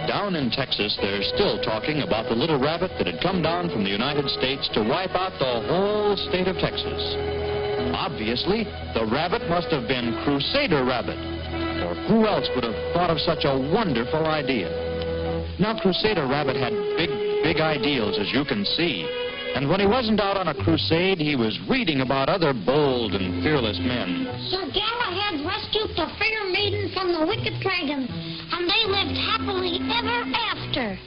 Down in Texas, they're still talking about the little rabbit that had come down from the United States to wipe out the whole state of Texas. Obviously, the rabbit must have been Crusader Rabbit, or who else would have thought of such a wonderful idea? Now, Crusader Rabbit had big ideals, as you can see. And when he wasn't out on a crusade, he was reading about other bold and fearless men. Sir Galahad rescued the fair maiden from the wicked dragon, and they lived happily ever after.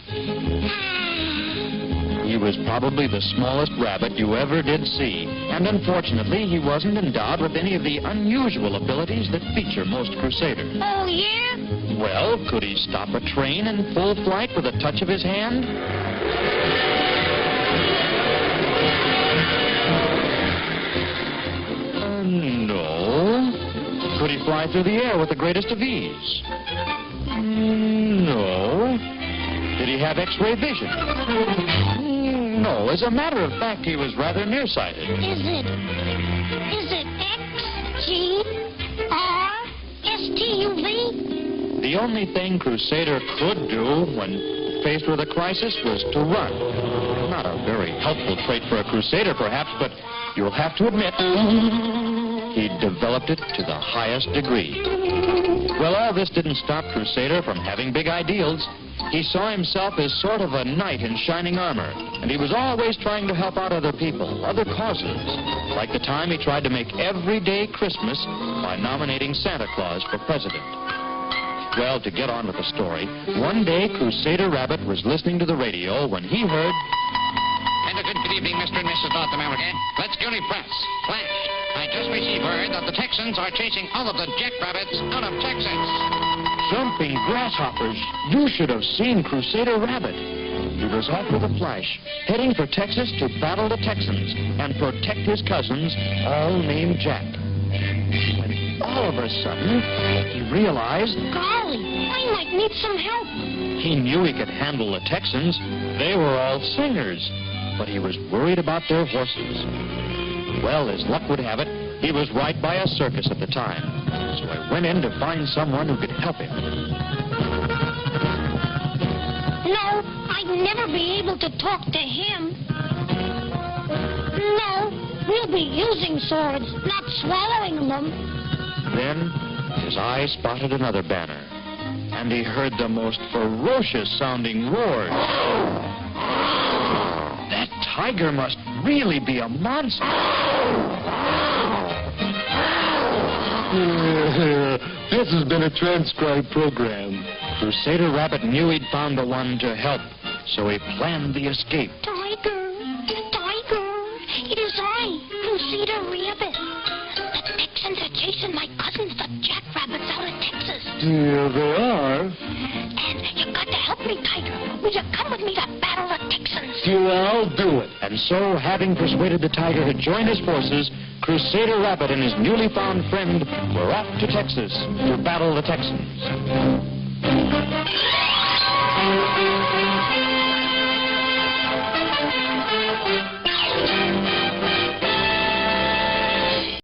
He was probably the smallest rabbit you ever did see, and unfortunately, he wasn't endowed with any of the unusual abilities that feature most crusaders. Oh, yeah? Well, could he stop a train in full flight with a touch of his hand? No. Could he fly through the air with the greatest of ease? No. Did he have X-ray vision? No. As a matter of fact, he was rather nearsighted. Is it X, G, R, S, T, U, V? The only thing Crusader could do when faced with a crisis was to run. Not a very helpful trait for a Crusader, perhaps, but you'll have to admit he developed it to the highest degree. Well, all this didn't stop Crusader from having big ideals. He saw himself as sort of a knight in shining armor, and he was always trying to help out other people, other causes, like the time he tried to make everyday Christmas by nominating Santa Claus for president. Well, to get on with the story, one day Crusader Rabbit was listening to the radio when he heard... And a good evening, Mr. and Mrs. North America. Let's go to press. Flash. I just received word that the Texans are chasing all of the jackrabbits out of Texas. Jumping grasshoppers! You should have seen Crusader Rabbit. He was off with a flash, heading for Texas to battle the Texans and protect his cousins, all named Jack. When all of a sudden, he realized... Golly, I might need some help. He knew he could handle the Texans. They were all singers. But he was worried about their horses. Well, as luck would have it, he was right by a circus at the time. So I went in to find someone who could help him. No, I'd never be able to talk to him. No, we'll be using swords, not swallowing them. Then his eye spotted another banner, and he heard the most ferocious-sounding roars. That tiger must really be a monster. This has been a transcribed program. Crusader Rabbit knew he'd found the one to help, so he planned the escape. Tiger, it is I, Crusader Rabbit. The Texans are chasing my cousins, the jackrabbits, out of Texas. Yeah, they are. And you got to help me, Tiger. Will you come with me to battle the Texans? Yeah, I'll do it. And so, having persuaded the tiger to join his forces, Crusader Rabbit and his newly found friend were off to Texas to battle the Texans.